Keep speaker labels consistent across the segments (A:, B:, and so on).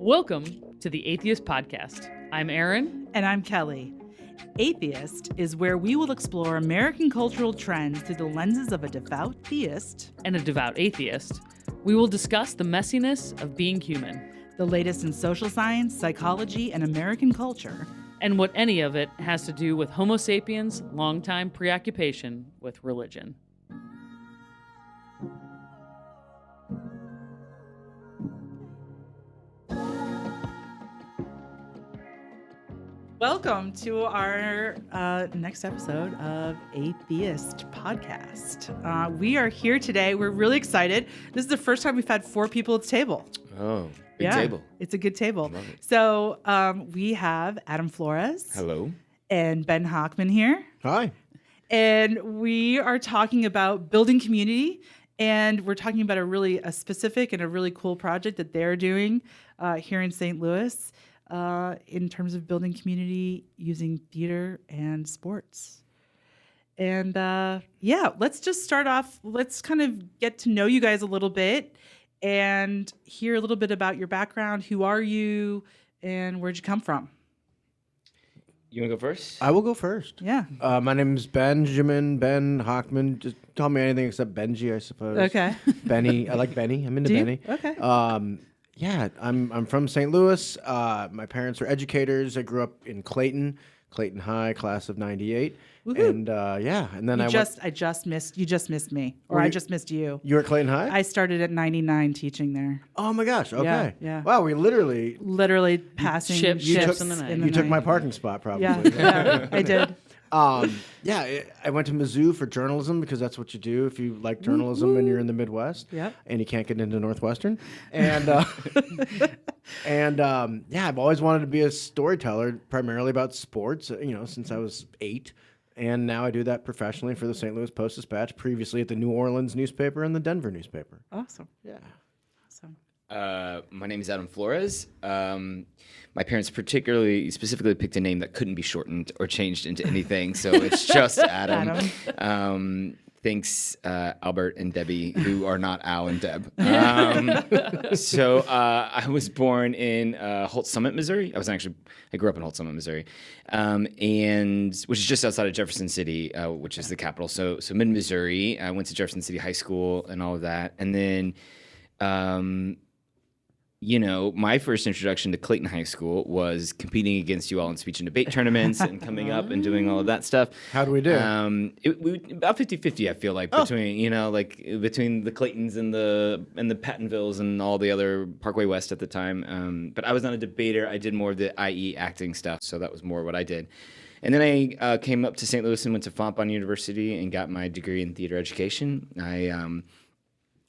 A: Welcome to the Atheist Podcast. I'm Erin.
B: And I'm Kelley. Atheist is where we will explore American cultural trends through the lenses of a devout theist
A: And a devout atheist. We will discuss the messiness of being human.
B: the latest in social science, psychology, and American culture.
A: And what any of it has to do with Homo sapiens' longtime preoccupation with religion.
B: Welcome to our next episode of Atheist Podcast. We are here today. We're really excited. This is the first time we've had 4 people at the table.
C: Oh, big table.
B: It's a good table.
C: Love it.
B: So we have Adam Flores.
C: Hello.
B: And Ben Hochman here.
C: Hi.
B: And we are talking about building community. And we're talking about a specific and a really cool project that they're doing here in St. Louis. In terms of building community using theater and sports. And let's just start off. Let's kind of get to know you guys a little bit and hear a little bit about your background. Who are you and where'd you come from?
C: You want to go first?
D: I will go first.
B: Yeah.
D: My name is Ben Hochman. Just call me anything except Benji, I suppose.
B: Okay.
D: Benny. I like Benny. I'm into Benny.
B: Okay.
D: Yeah, I'm from St. Louis. My parents are educators. I grew up in Clayton High, class of '98.
B: Woohoo.
D: And and then
B: I just missed me, or I just missed you.
D: You were at Clayton High?
B: I started at 99 teaching there.
D: Oh my gosh. Okay.
B: Yeah.
D: Wow, we literally
B: Passing
A: ships
B: ships
A: in the night.
B: in the
D: you took
B: night.
D: my parking spot probably.
B: Yeah, I did.
D: I went to Mizzou for journalism because that's what you do if you like journalism and you're in the Midwest.
B: Yep.
D: And you can't get into Northwestern. And I've always wanted to be a storyteller, primarily about sports. Since I was 8, and now I do that professionally for the St. Louis Post-Dispatch. Previously at the New Orleans newspaper and the Denver newspaper.
B: Awesome.
D: Yeah.
B: Awesome.
C: My name is Adam Flores. My parents specifically picked a name that couldn't be shortened or changed into anything, so it's just Adam. Thanks, Albert and Debbie, who are not Al and Deb. So I was born in Holt Summit, Missouri. I grew up in Holt Summit, Missouri, and which is just outside of Jefferson City, which is the capital. So mid-Missouri. I went to Jefferson City High School and all of that, and then. My first introduction to Clayton High School was competing against you all in speech and debate tournaments and coming up and doing all of that stuff.
D: How do we do?
C: About 50-50, I feel like, between the Claytons and the Pattonvilles and all the other Parkway West at the time. But I was not a debater. I did more of the IE acting stuff, so that was more what I did. And then I came up to St. Louis and went to Fontbonne University and got my degree in theater education.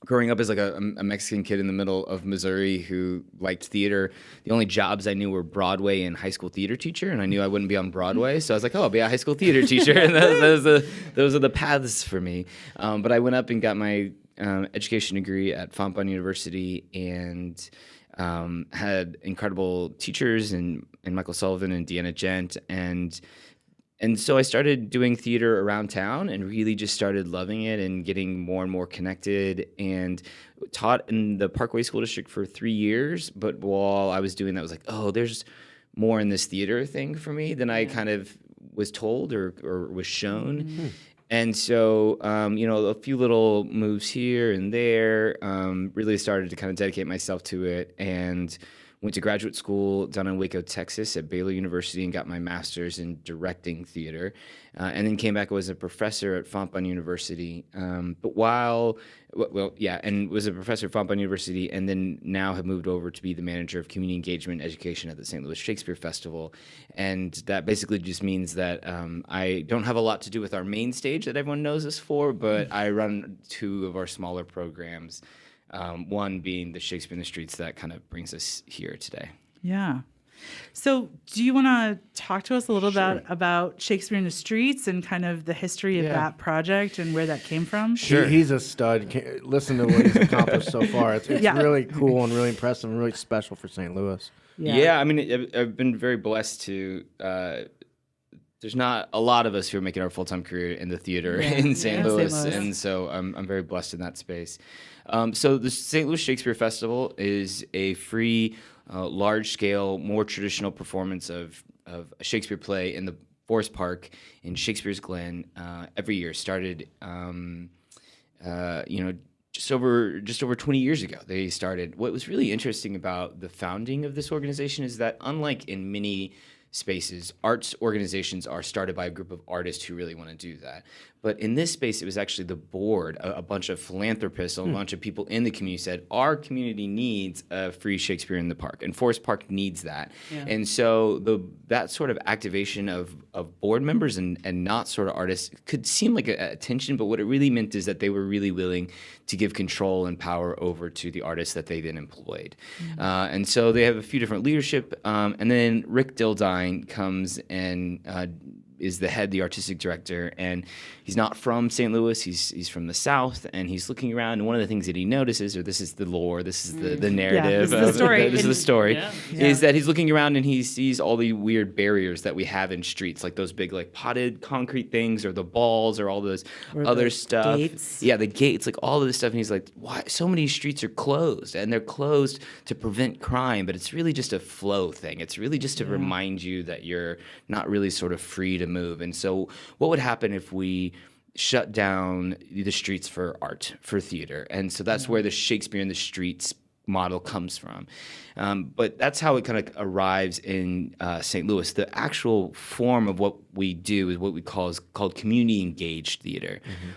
C: Growing up as like a Mexican kid in the middle of Missouri who liked theater, the only jobs I knew were Broadway and high school theater teacher, and I knew I wouldn't be on Broadway, so I was like, I'll be a high school theater teacher, and those are the paths for me. But I went up and got my education degree at Fontbonne University and had incredible teachers and Michael Sullivan and Deanna Gent, and so I started doing theater around town and really just started loving it and getting more and more connected, and taught in the Parkway School District for 3 years. But while I was doing that, I was like, oh, there's more in this theater thing for me than I kind of was told or was shown. Mm-hmm. And so, a few little moves here and there, really started to kind of dedicate myself to it, and went to graduate school down in Waco, Texas at Baylor University and got my master's in directing theater. And then came back as a professor at Fontbonne University. And was a professor at Fontbonne University, and then now have moved over to be the manager of community engagement and education at the St. Louis Shakespeare Festival. And that basically just means that I don't have a lot to do with our main stage that everyone knows us for, but I run 2 of our smaller programs. One being the Shakespeare in the Streets that kind of brings us here today.
B: Yeah. So do you want to talk to us a little
C: Sure.
B: about Shakespeare in the Streets and kind of the history of that project and where that came from?
D: Sure. He's a stud. Listen to what he's accomplished so far. It's really cool and really impressive and really special for St. Louis.
C: Yeah, I mean, I've been very blessed to there's not a lot of us who are making our full-time career in the theater in St. Louis, and so I'm very blessed in that space. So the St. Louis Shakespeare Festival is a free large-scale, more traditional performance of a Shakespeare play in the Forest Park in Shakespeare's Glen every year. Started, just over 20 years ago. They started. What was really interesting about the founding of this organization is that, unlike in many spaces, arts organizations are started by a group of artists who really want to do that. But in this space, it was actually the board, a bunch of philanthropists, a bunch of people in the community said, our community needs a free Shakespeare in the park, and Forest Park needs that. Yeah. And so that sort of activation of board members and not sort of artists could seem like a tension, but what it really meant is that they were really willing to give control and power over to the artists that they then employed. Mm-hmm. And so they have a few different leadership, and then Rick Dildine comes and is the artistic director, and he's not from St. Louis. He's from the South, and he's looking around. And one of the things that he notices, or this is the lore, this is the narrative,
B: this is the story,
C: is that he's looking around and he sees all the weird barriers that we have in streets, like those big like potted concrete things, or the balls, or all those other stuff.
B: Gates.
C: Yeah, the gates, like all of this stuff. And he's like, why so many streets are closed? And they're closed to prevent crime, but it's really just a flow thing. It's really just to remind you that you're not really sort of free to move. And so what would happen if we shut down the streets for art, for theater? And so that's where the Shakespeare in the streets model comes from. But that's how it kind of arrives in St. Louis. The actual form of what we do is what we called community engaged theater. Mm-hmm.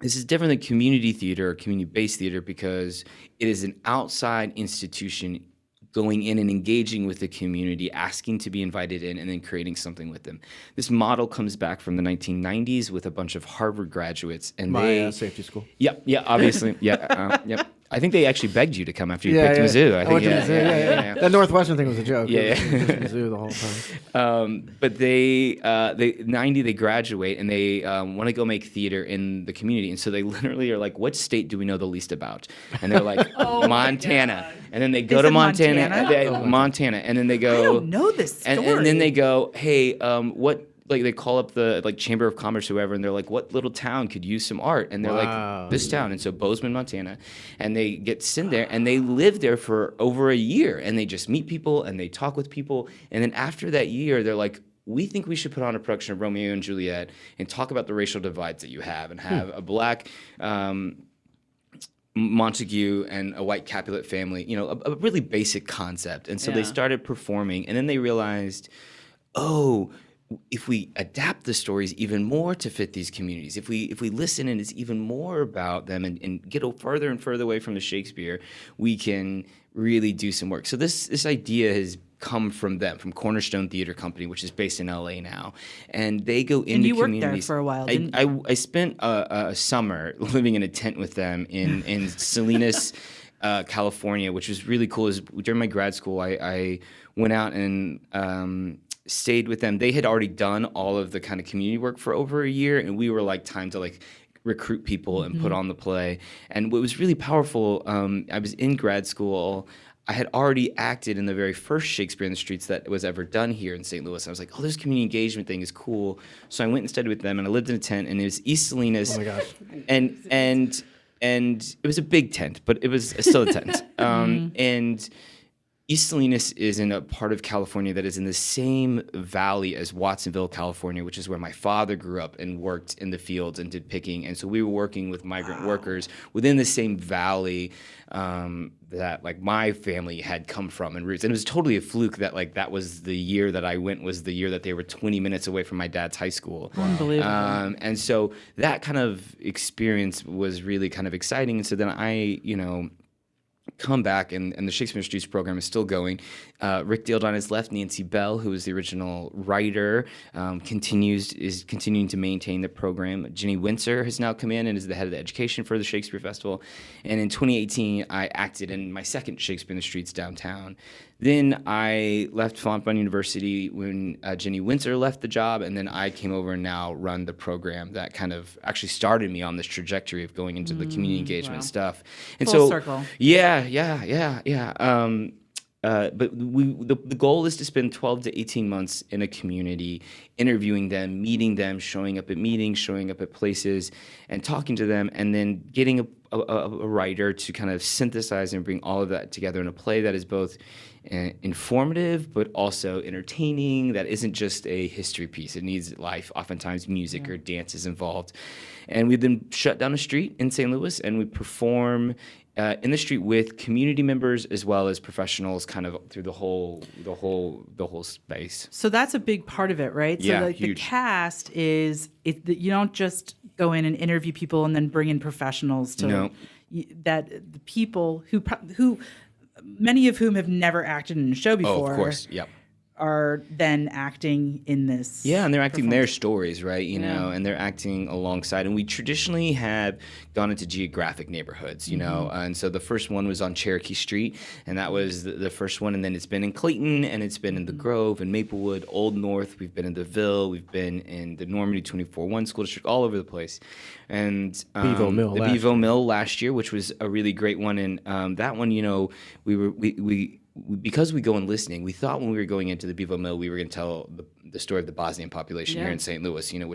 C: This is different than community theater or community-based theater because it is an outside institution going in and engaging with the community, asking to be invited in, and then creating something with them. This model comes back from the 1990s with a bunch of Harvard graduates, and
D: safety school.
C: Yeah, obviously, yep. I think they actually begged you to come after you picked Mizzou.
D: I went to Mizzou. Yeah. That Northwestern thing was a joke.
C: Yeah.
D: Mizzou the whole time.
C: But they graduate and they want to go make theater in the community, and so they literally are like, "What state do we know the least about?" And they're like, "Montana." And then they go to Montana, Montana, and then they go.
B: I don't know this story.
C: And then they go, "Hey, what?" Like they call up the Chamber of Commerce, whoever, and they're like, "What little town could use some art?" And they're like, "This town." And so Bozeman, Montana, and they get sent there, and they live there for over a year, and they just meet people and they talk with people, and then after that year, they're like, "We think we should put on a production of Romeo and Juliet and talk about the racial divides that you have, and have a black." Montague and a white Capulet family, a really basic concept. And so they started performing, and then they realized, if we adapt the stories even more to fit these communities, if we listen and it's even more about them and get further and further away from the Shakespeare, we can really do some work. So this idea has come from them, from Cornerstone Theater Company, which is based in LA now, and they go into communities. And you worked there
B: for a while, didn't you?
C: I spent a summer living in a tent with them in Salinas, California, which was really cool. During my grad school, I went out and stayed with them. They had already done all of the kind of community work for over a year, and we were like time to recruit people and put on the play. And what was really powerful, I was in grad school. I had already acted in the very first Shakespeare in the Streets that was ever done here in St. Louis. I was like, this community engagement thing is cool. So I went and studied with them, and I lived in a tent, and it was East Salinas.
D: Oh my gosh.
C: And it was a big tent, but it was still a tent. And East Salinas is in a part of California that is in the same valley as Watsonville, California, which is where my father grew up and worked in the fields and did picking. And so we were working with migrant workers within the same valley that my family had come from and roots. And it was totally a fluke that that was the year that I went, was the year that they were 20 minutes away from my dad's high school.
B: Wow. Unbelievable.
C: And so that kind of experience was really kind of exciting. And so then I, come back, and the Shakespeare Streets program is still going. Rick Dildine has left. Nancy Bell, who was the original writer, is continuing to maintain the program. Jenny Windsor has now come in and is the head of the education for the Shakespeare Festival. And in 2018, I acted in my second Shakespeare in the Streets downtown. Then I left Fontbonne University when Jenny Windsor left the job, and then I came over and now run the program that kind of actually started me on this trajectory of going into the community engagement stuff. And
B: Full circle.
C: Yeah. the goal is to spend 12 to 18 months in a community, interviewing them, meeting them, showing up at meetings, showing up at places, and talking to them, and then getting a writer to kind of synthesize and bring all of that together in a play that is both informative but also entertaining, that isn't just a history piece. It needs life, oftentimes music or dance is involved. And we've then shut down a street in St. Louis, and we perform in the street with community members as well as professionals, kind of through the whole space.
B: So that's a big part of it, right?
C: Yeah,
B: so like
C: huge.
B: the cast is you don't just go in and interview people and then bring in professionals to
C: No.
B: that the people who many of whom have never acted in a show before.
C: Oh, of course. Yep.
B: Are then acting in this.
C: Yeah, and they're acting
B: performance.
C: their stories, right? You know, and they're acting alongside. And we traditionally have gone into geographic neighborhoods, you know. And so the first one was on Cherokee Street, and that was the first one. And then it's been in Clayton, and it's been in the Grove and Maplewood, Old North. We've been in the Ville. We've been in the Normandy 24-1 school district, all over the place. And
D: Bevo Mill
C: the
D: last
C: Bevo Mill last year, which was a really great one. And that one, you know, because we go in listening, we thought when we were going into the Bevo Mill, we were going to tell the story of the Bosnian population here in St. Louis, you know,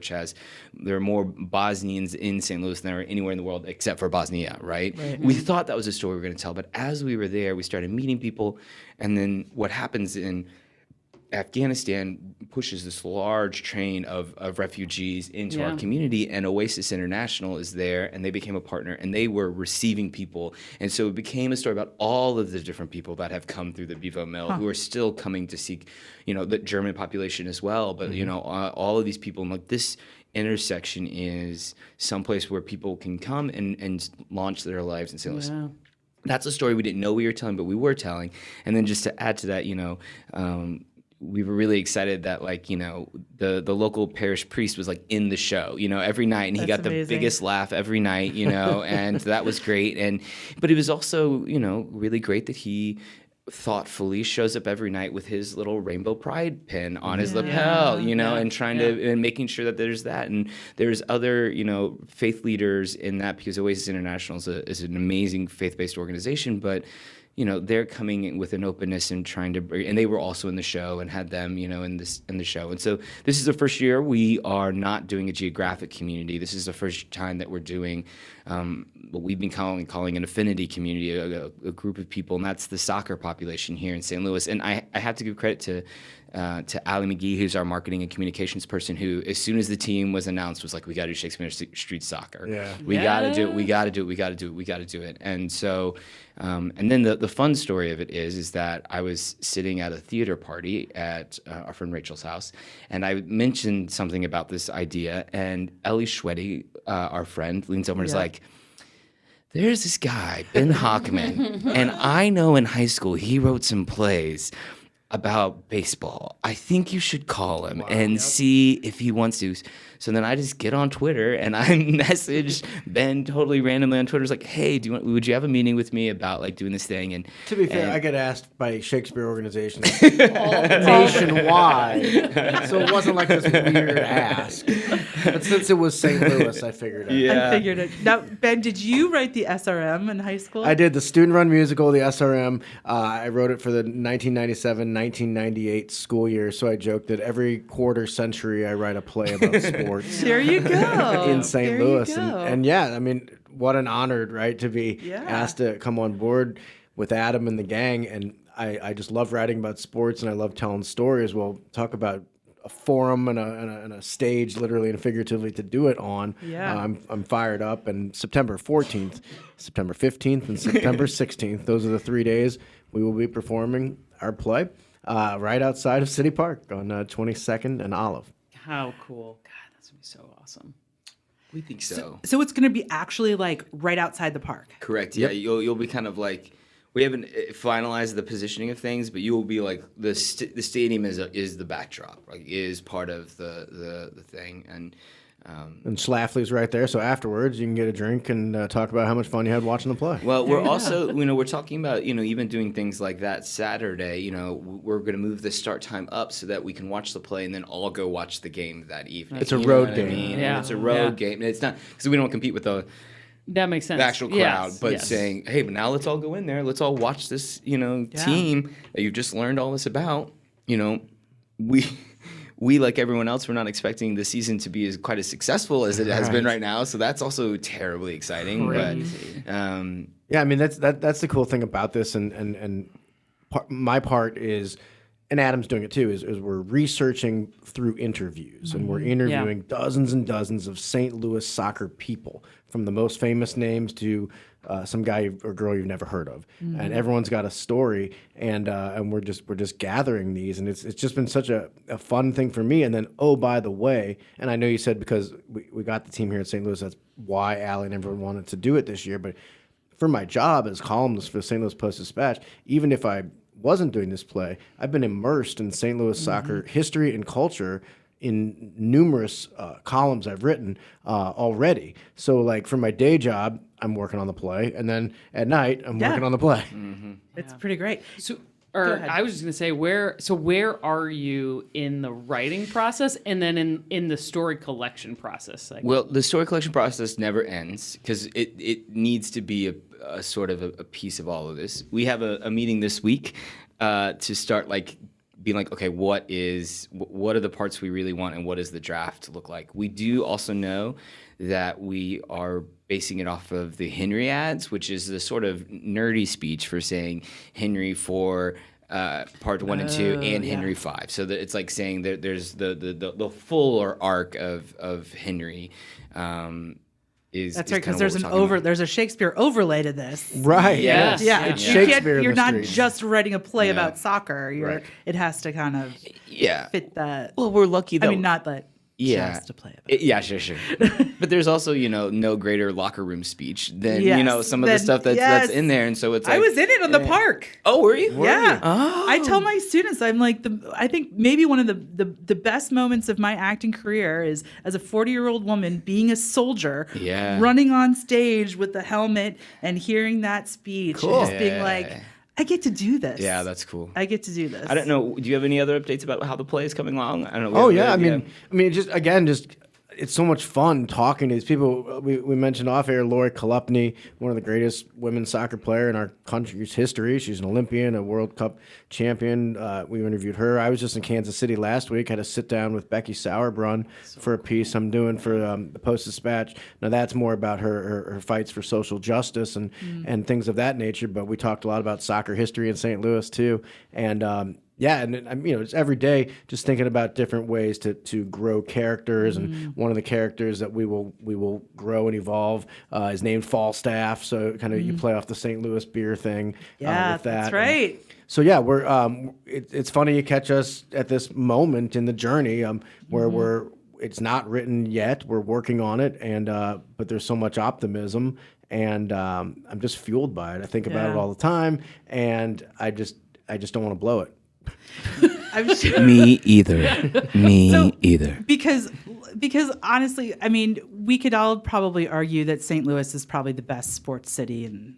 C: there are more Bosnians in St. Louis than there are anywhere in the world except for Bosnia, right? We thought that was a story we were going to tell, but as we were there, we started meeting people, and then what happens in Afghanistan pushes this large train of refugees into our community, and Oasis International is there, and they became a partner, and they were receiving people. And so it became a story about all of the different people that have come through the Bevo Mill who are still coming to seek, you know, the German population as well. But, you know, all of these people, and like this intersection is someplace where people can come and launch their lives in St. Louis.
A: Yeah.
C: That's a story we didn't know we were telling, but we were telling. And then just to add to that, you know, we were really excited that, like, you know, the local parish priest was like in the show, you know, every night, and he got the biggest laugh every night, you know, and that was great. But it was also, you know, really great that he thoughtfully shows up every night with his little rainbow pride pin on his lapel, you know, and trying to and making sure that there's that, and there's other, you know, faith leaders in that, because Oasis International is an amazing faith-based organization, but you know, they're coming in with an openness and trying to bring, and they were also in the show and had them, you know, in the show. And so this is the first year we are not doing a geographic community. This is the first time that we're doing what we've been calling an affinity community, a group of people, and that's the soccer population here in St. Louis. And I have to give credit to Allie McGee, who's our marketing and communications person, who, as soon as the team was announced, was like, we got to do Shakespeare Street Soccer.
D: Yeah.
C: We got to do it. We got to do it. We got to do it. We got to do it. And so, and then the fun story of it is that I was sitting at a theater party at our friend Rachel's house, and I mentioned something about this idea, and Ellie Schweddy, our friend, leans over and is like, there's this guy, Ben Hochman, and I know in high school he wrote some plays about baseball. I think you should call him and see if he wants to. So then I just get on Twitter and I message Ben totally randomly on Twitter. It's like, hey, would you have a meeting with me about like doing this thing? And
D: to be fair, I get asked by Shakespeare organizations nationwide, so it wasn't like this weird ask. But since it was St. Louis, I figured it out.
B: I figured it. Now, Ben, did you write the SRM in high school?
D: I did the student-run musical, the SRM. I wrote it for the 1997-1998 school year, so I joked that every quarter century I write a play about sports.
B: There you go.
D: In St.
B: There
D: Louis.
B: you go.
D: And yeah, I mean, what an honor, right, to be asked to come on board with Adam and the gang. And I just love writing about sports, and I love telling stories. We'll talk about a forum and a stage, literally and figuratively, to do it on.
B: Yeah.
D: I'm fired up. And September 14th, September 15th, and September 16th, those are the 3 days we will be performing our play right outside of City Park on 22nd and Olive.
A: How cool. God, that's going to be so awesome.
C: we think so.
B: So it's going to be actually like right outside the park.
C: Correct. Yeah, you'll be kind of like, we haven't finalized the positioning of things, but you will be like the stadium is the backdrop, like is part of the thing, and
D: Schlafly's right there, so afterwards you can get a drink and talk about how much fun you had watching the play.
C: well, we're also we're talking about even doing things like that Saturday. We're going to move the start time up so that we can watch the play and then all go watch the game that evening.
D: It's a
C: You
D: road
C: know what
D: game.
C: I mean?
A: Yeah.
C: And it's a road
A: Yeah.
C: game. And it's not because we don't compete with the
A: That makes sense.
C: the actual crowd,
A: Yes,
C: but
A: yes.
C: saying, hey, but now let's all go in there. Let's all watch this, team that you've just learned all this about. We like everyone else, we're not expecting the season to be quite as successful as it has been right now. So that's also terribly exciting.
A: Crazy.
C: But
D: Yeah, I mean that's the cool thing about this, and my part is, and Adam's doing it too, is we're researching through interviews, and we're interviewing dozens and dozens of St. Louis soccer people, from the most famous names to some guy or girl you've never heard of, and everyone's got a story, and we're just gathering these, and it's just been such a fun thing for me. And then, oh, by the way, and I know you said because we got the team here in St. Louis, that's why Allie and everyone wanted to do it this year, but for my job as columnist for the St. Louis Post-Dispatch, even if I wasn't doing this play, I've been immersed in St. Louis soccer history and culture in numerous columns I've written already. So, like, for my day job, I'm working on the play, and then at night, I'm working on the play.
B: It's pretty great.
A: So,
B: ahead.
A: I was just gonna say, where are you in the writing process, and then in the story collection process? Like,
C: well, the story collection process never ends because it needs to be a sort of a piece of all of this. We have a meeting this week to start being like, okay, what are the parts we really want, and what does the draft look like? We do also know that we are basing it off of the Henry ads, which is the sort of nerdy speech for saying Henry for part 1 and 2 and Henry 5. So that it's like saying that there's the fuller arc of Henry.
B: That's right, because there's a Shakespeare overlay to this.
D: Right.
A: Yes.
B: Yeah,
D: It's
B: you
D: Shakespeare in
B: you're
D: the
B: not
D: streets.
B: just writing a play
C: Yeah.
B: about soccer.
D: Right.
B: It has to kind of fit that.
C: Well, we're lucky that
B: I mean, not that just a play about.
C: Yeah, sure. But there's also, no greater locker room speech than,
B: Yes,
C: some of the stuff that's in there. And so it's like,
B: I was in it on the park.
C: Oh, were you?
B: Yeah.
C: Oh.
B: I tell my students, I'm like, I think maybe one of the best moments of my acting career is as a 40-year-old woman being a soldier, running on stage with the helmet and hearing that speech and just being like, I get to do this.
C: Yeah, that's cool.
B: I get to do this.
C: I don't know. Do you have any other updates about how the play is coming along? I don't know.
D: Oh yeah, I mean, just it's so much fun talking to these people. We mentioned off air Lori Kolupny, one of the greatest women's soccer player in our country's history. She's an Olympian, a World Cup champion. We interviewed her. I was just in Kansas City last week. Had a sit down with Becky Sauerbrunn for a piece I'm doing for the Post-Dispatch. Now that's more about her fights for social justice and things of that nature. But we talked a lot about soccer history in St. Louis too, and. Yeah, and it's every day just thinking about different ways to grow characters, and one of the characters that we will grow and evolve is named Falstaff. So kind of you play off the St. Louis beer thing.
B: Yeah,
C: Uh,
B: that's right.
D: And so yeah, we're it's funny you catch us at this moment in the journey where it's not written yet. We're working on it, and but there's so much optimism, and I'm just fueled by it. I think about it all the time, and I just don't want to blow it.
B: I'm sure.
C: Me either. Either.
B: Because honestly, I mean, we could all probably argue that St. Louis is probably the best sports city in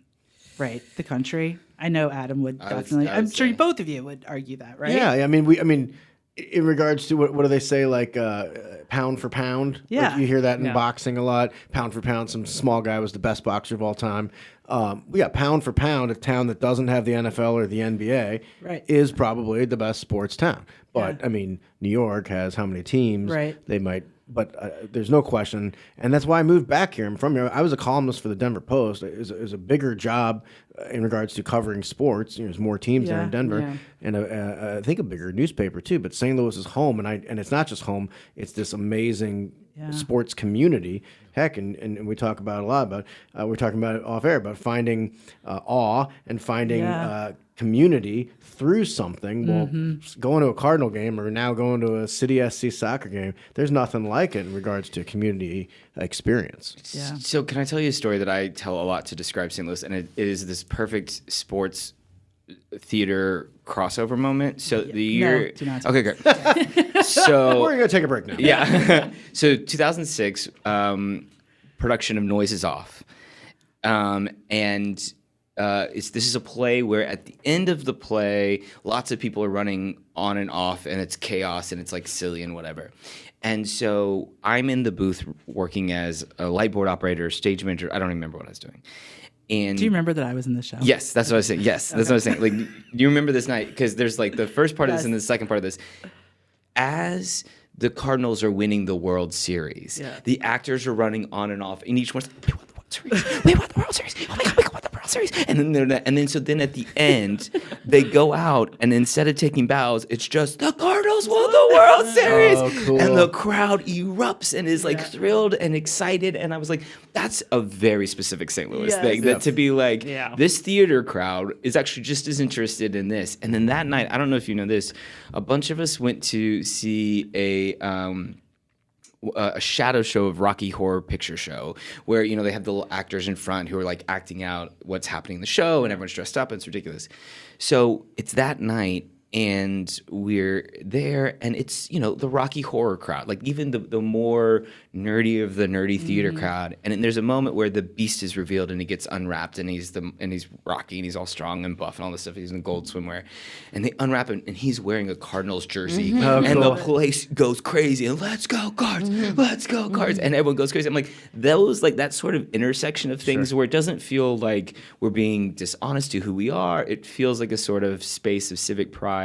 B: the country. I know Adam would definitely. I'm sure both of you would argue that, right?
D: Yeah, I mean, in regards to what do they say, like pound for pound?
B: Yeah.
D: Like you hear that in boxing a lot. Pound for pound, some small guy was the best boxer of all time. We got pound for pound, a town that doesn't have the NFL or the NBA is probably the best sports town. But I mean, New York has how many teams?
B: Right.
D: They might. But there's no question, and that's why I moved back here. I'm from here. I was a columnist for the Denver Post. It was a bigger job in regards to covering sports. There's more teams there in Denver, and I think a bigger newspaper too. But St. Louis is home, and it's not just home. It's this amazing sports community. Heck, and we talk about a lot about. We're talking about it off air about finding awe and finding community through something. Well, going to a Cardinal game or now going to a City SC soccer game, there's nothing like it in regards to community experience.
B: Yeah.
C: So can I tell you a story that I tell a lot to describe St. Louis, and it is this perfect sports theater crossover moment. So the year.
B: No, do not.
C: Okay, great. So
D: We're gonna take a break now.
C: yeah. So 2006, production of Noise is Off, and this is a play where at the end of the play, lots of people are running on and off, and it's chaos, and it's like silly and whatever. And so I'm in the booth working as a light board operator, stage manager. I don't remember what I was doing. And
B: Do you remember that I was in the show?
C: yes, that's what I was saying. Yes, that's what I was saying. Like, do you remember this night? Because there's like the first part of this and the second part of this. As the Cardinals are winning the World Series, the actors are running on and off, and each one's like, we won the World Series. We won the World Series. Oh my God, we won the World Series. And then so then at the end, they go out, and instead of taking bows, it's just the Cardinals won the World Series.
D: Oh, cool.
C: And the crowd erupts and is like thrilled and excited. And I was like, that's a very specific St. Louis thing. That to be like, this theater crowd is actually just as interested in this. And then that night, I don't know if you know this, a bunch of us went to see a shadow show of Rocky Horror Picture Show, where they have the little actors in front who are like acting out what's happening in the show, and everyone's dressed up, and it's ridiculous. So it's that night, and we're there, and it's the Rocky Horror crowd, like even the more nerdy of the nerdy theater crowd. And then there's a moment where the Beast is revealed, and he gets unwrapped, and he's Rocky, and he's all strong and buff and all this stuff. He's in gold swimwear, and they unwrap him, and he's wearing a Cardinals jersey, and the place goes crazy. And let's go Cards, let's go Cards, and everyone goes crazy. I'm like, that sort of intersection of things where it doesn't feel like we're being dishonest to who we are. It feels like a sort of space of civic pride.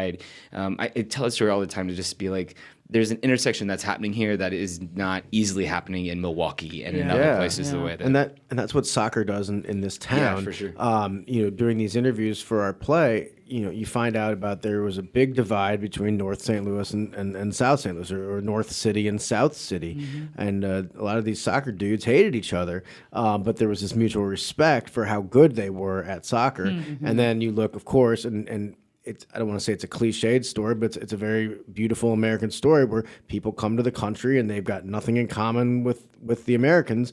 C: I tell a story all the time to just be like, there's an intersection that's happening here that is not easily happening in Milwaukee and in other places the way that.
D: And that's what soccer does in this town.
C: Yeah, for sure.
D: During these interviews for our play, you find out about there was a big divide between North St. Louis and South St. Louis, or North City and South City. And a lot of these soccer dudes hated each other, but there was this mutual respect for how good they were at soccer. And then you look, of course, and I don't want to say it's a cliched story, but it's a very beautiful American story where people come to the country and they've got nothing in common with the Americans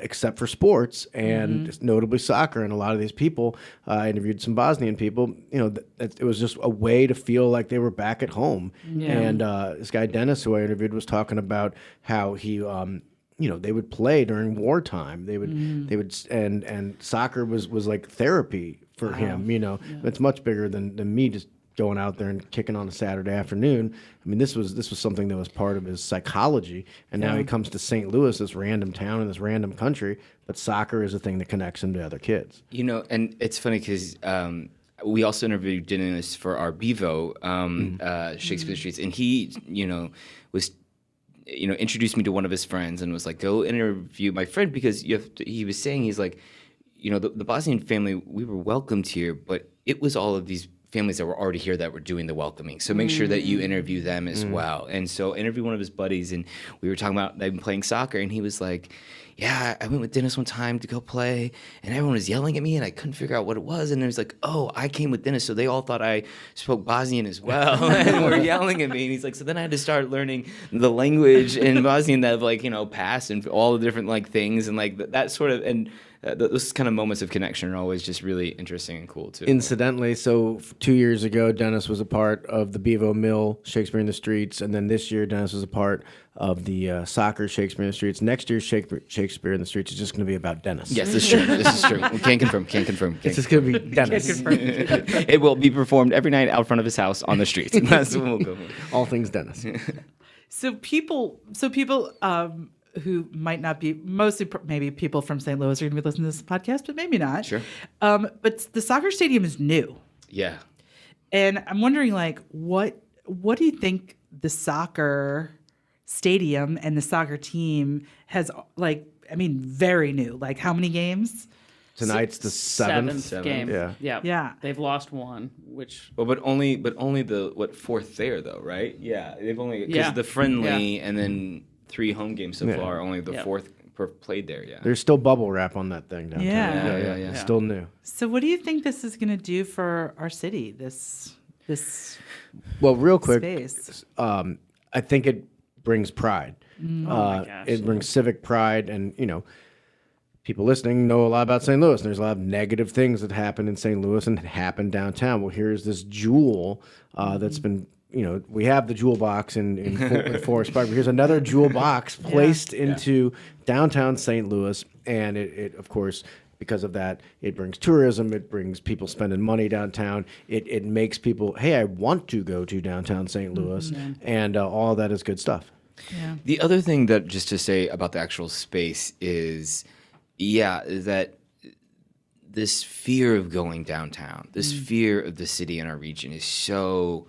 D: except for sports, and notably soccer. And a lot of these people, I interviewed some Bosnian people, it was just a way to feel like they were back at home. And this guy Dennis, who I interviewed, was talking about how he they would play during wartime. They would and soccer was like therapy for him. It's much bigger than me just going out there and kicking on a Saturday afternoon. I mean, this was something that was part of his psychology. And now he comes to St. Louis, this random town in this random country, but soccer is a thing that connects him to other kids.
C: And it's funny because we also interviewed Dennis for our Bevo Shakespeare Streets, and he was introduced me to one of his friends and was like, go interview my friend, because he was saying, he's like, the Bosnian family, we were welcomed here, but it was all of these families that were already here that were doing the welcoming. So make sure that you interview them as well. And so interview one of his buddies, and we were talking about them playing soccer, and he was like, yeah, I went with Dennis one time to go play, and everyone was yelling at me, and I couldn't figure out what it was. And it was like, oh, I came with Dennis, so they all thought I spoke Bosnian as well, and were yelling at me. And he's like, so then I had to start learning the language in Bosnian that past and all the different things, and that sort of, and those kind of moments of connection are always just really interesting and cool too.
D: Incidentally, so 2 years ago, Dennis was a part of the Bevo Mill Shakespeare in the Streets, and then this year, Dennis was a part of the soccer Shakespeare in the Streets. Next year's Shakespeare in the Streets is just going to be about Dennis.
C: Yes, this is true. This is true. We can't confirm.
D: It's just going to be Dennis.
C: It will be performed every night out front of his house on the streets. That's what we'll go for.
D: All things Dennis.
B: So people who might not be, mostly maybe people from St. Louis are going to be listening to this podcast, but maybe not.
C: Sure.
B: But the soccer stadium is new.
C: Yeah.
B: And I'm wondering, what do you think the soccer stadium and the soccer team has, very new? How many games?
D: Tonight's the seventh
A: game.
B: Yeah.
A: They've lost one, which.
C: Well, but only the fourth there though, right? Yeah, they've only because the friendly and then 3 home games so far. Only the fourth played there. Yeah.
D: There's still bubble wrap on that thing downtown.
C: Yeah.
D: Still new.
B: So, what do you think this is going to do for our city? This
D: well, real quick,
B: space.
D: I think it brings pride.
A: Oh my gosh.
D: It brings civic pride, and people listening know a lot about St. Louis. And there's a lot of negative things that happen in St. Louis and happen downtown. Well, here's this jewel that's been. We have the jewel box in Forest Park, but here's another jewel box placed into downtown St. Louis, and it of course because of that, it brings tourism, it brings people spending money downtown, it makes people, hey, I want to go to downtown St. Louis, and all of that is good stuff.
B: Yeah.
C: The other thing that just to say about the actual space is that this fear of going downtown, this fear of the city in our region is so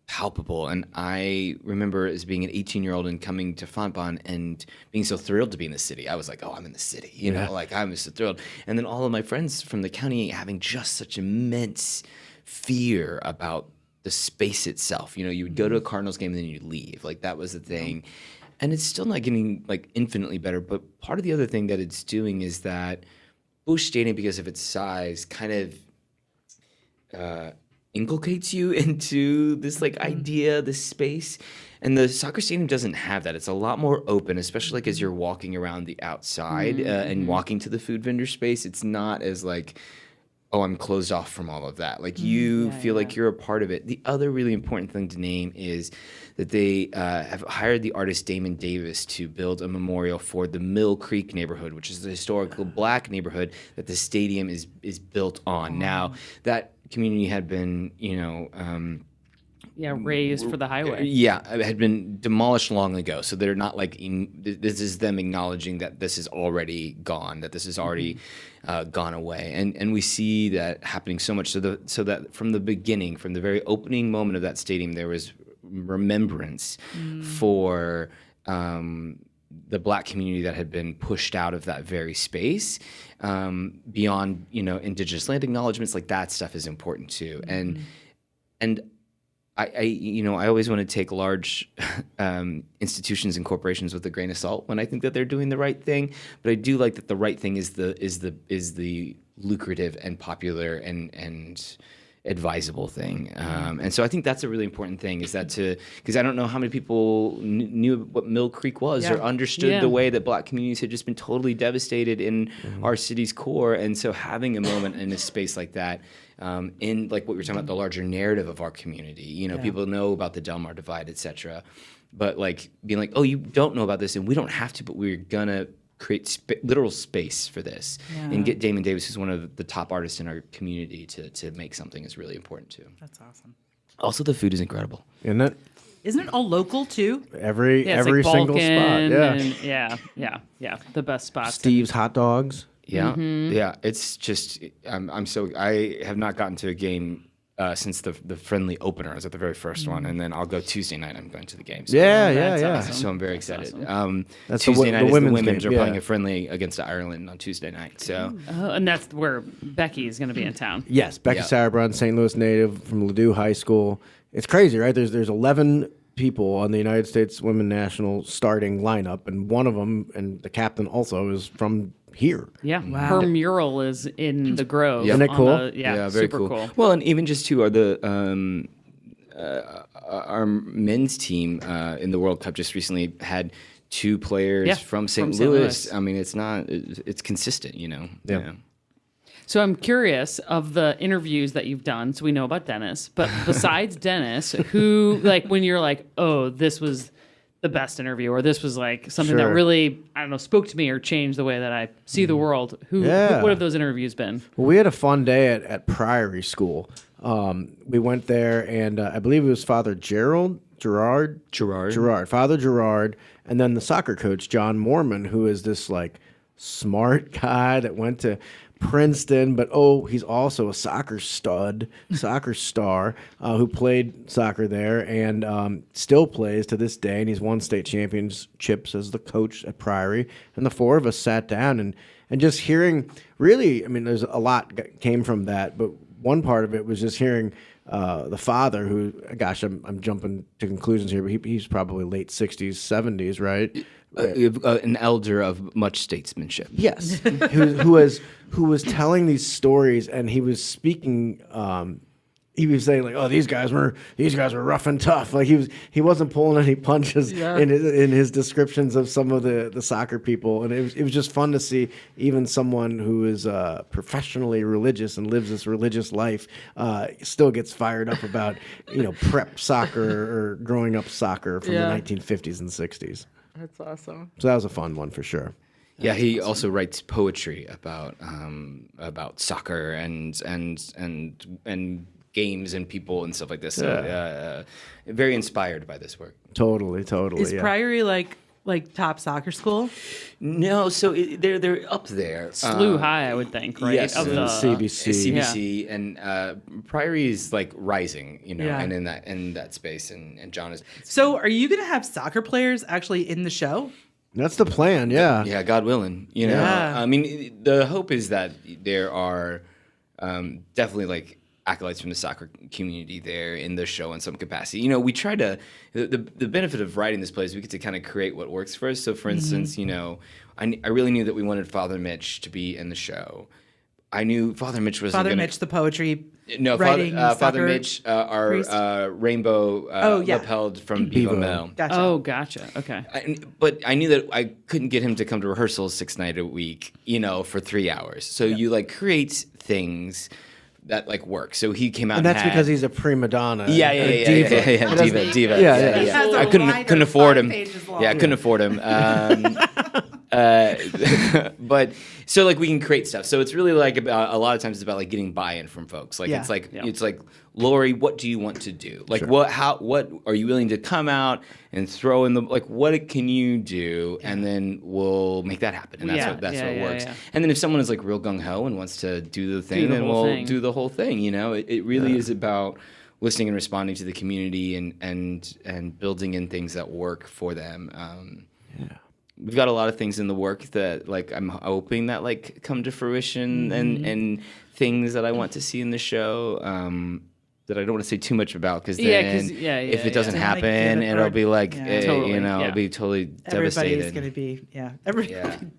C: palpable. And I remember as being an 18-year-old and coming to Fontbonne and being so thrilled to be in the city. I was like, oh, I'm in the city, you know, like I'm so thrilled. And then all of my friends from the county having just such immense fear about the space itself. You know, you would go to a Cardinals game and then you'd leave. Like that was the thing. And it's still not getting like infinitely better. But part of the other thing that it's doing is that Busch Stadium, because of its size, kind of inculcates you into this like idea, this space. And the soccer stadium doesn't have that. It's a lot more open, especially like as you're walking around the outside and walking to the food vendor space. It's not as like, oh, I'm closed off from all of that. Like you feel like you're a part of it. The other really important thing to name is that they have hired the artist Damon Davis to build a memorial for the Mill Creek neighborhood, which is the historical black neighborhood that the stadium is built on. Now, that community had been,
A: raised for the highway.
C: Yeah, it had been demolished long ago. So they're not like, this is them acknowledging that this is already gone, that this is already gone away. And we see that happening so much. So that from the beginning, from the very opening moment of that stadium, there was remembrance for the black community that had been pushed out of that very space. Beyond, indigenous land acknowledgements, like that stuff is important too. And I always want to take large institutions and corporations with a grain of salt when I think that they're doing the right thing. But I do like that the right thing is the lucrative and popular and advisable thing. And so I think that's a really important thing, is that because I don't know how many people knew what Mill Creek was or understood the way that black communities had just been totally devastated in our city's core. And so having a moment in a space like that, in like what we were talking about, the larger narrative of our community, people know about the Del Mar Divide, et cetera. But like being like, oh, you don't know about this and we don't have to, but we're gonna create literal space for this and get Damon Davis, who's one of the top artists in our community, to make something is really important too.
B: That's awesome.
C: Also, the food is incredible.
D: Isn't it?
B: Isn't it all local too?
D: Every
A: it's like
D: single
A: Balkan
D: spot.
A: and the best spots.
D: Steve's hot dogs.
C: Yeah, yeah. It's just I have not gotten to a game since the friendly opener. I was at the very first one, and then I'll go Tuesday night. I'm going to the game. So
A: That's awesome.
C: So I'm very excited.
A: Awesome.
D: That's
C: Tuesday night
D: the
C: is the
D: women's
C: women's
D: game,
C: are playing a friendly against Ireland on Tuesday night. So
A: And that's where Becky is going to be in town.
D: Yes, Becky Sauerbrunn, St. Louis native from Ladue High School. It's crazy, right? There's 11 people on the United States Women National starting lineup, and one of them, and the captain also, is from here.
A: Yeah, her mural is in the Grove.
D: Isn't it cool?
A: Very
C: super
A: cool.
C: Well, and even just too, our men's team in the World Cup just recently had 2 players from St. Louis. I mean, it's consistent, Yeah.
A: So I'm curious of the interviews that you've done. So we know about Dennis, but besides Dennis, who, like, when you're like, oh, this was the best interview, or this was like something that really, I don't know, spoke to me or changed the way that I see the world. What have those interviews been?
D: Well, we had a fun day at Priory School. We went there, and I believe it was Father Gerard, Father Gerard, and then the soccer coach, John Mormon, who is this like smart guy that went to Princeton, but he's also a soccer star who played soccer there and still plays to this day. And he's won state championships as the coach at Priory. And the 4 of us sat down and just hearing, really, I mean, there's a lot came from that, but one part of it was just hearing the father, who, gosh, I'm jumping to conclusions here, but he's probably late 60s, 70s, right?
C: An elder of much statesmanship.
D: Yes, who was telling these stories, and he was speaking. He was saying like, "Oh, these guys were rough and tough." Like he wasn't pulling any punches in his descriptions of some of the soccer people, and it was just fun to see even someone who is professionally religious and lives this religious life still gets fired up about prep soccer or growing up soccer from the 1950s and 60s.
B: That's awesome.
D: So that was a fun one for sure.
C: Yeah, he also writes poetry about soccer and games and people and stuff like this. So very inspired by this work.
D: Totally.
B: Is Priory like top soccer school?
C: No, so they're up there.
A: Slew high, I would think, right?
C: Yes,
A: Of the
C: CBC and Priory is like rising, and in that space, and John is.
B: So are you going to have soccer players actually in the show?
D: That's the plan, yeah.
C: Yeah, God willing.
B: Yeah.
C: I mean, the hope is that there are definitely like acolytes from the soccer community there in the show in some capacity. We try to, the benefit of writing this play is we get to kind of create what works for us. So for instance, I really knew that we wanted Father Mitch to be in the show. I knew Father Mitch wasn't
B: Father Mitch, the poetry.
C: No,
B: writing,
C: Father Mitch, our rainbow lapelled from Bevo Mill.
B: Gotcha.
A: Oh, gotcha. Okay.
C: But I knew that I couldn't get him to come to rehearsals 6 nights a week, for 3 hours. So you like create things that like work. So he came out,
D: and that's because he's a prima donna.
C: Yeah, diva.
D: Yeah.
C: I couldn't afford him. Yeah, I couldn't afford him. But so like we can create stuff. So it's really like about a lot of times it's about like getting buy-in from folks. Like it's like Lori, what do you want to do? Like what are you willing to come out and throw in what can you do? And then we'll make that happen. And that's how it works. Yeah. And then if someone is like real gung-ho and wants to do the thing, then we'll do the whole thing. It really is about listening and responding to the community and building in things that work for them. We've got a lot of things in the work that like I'm hoping that like come to fruition and things that I want to see in the show that I don't want to say too much about because then if it doesn't happen, it'll be like it'll be totally devastated.
B: Everybody's going to be everybody be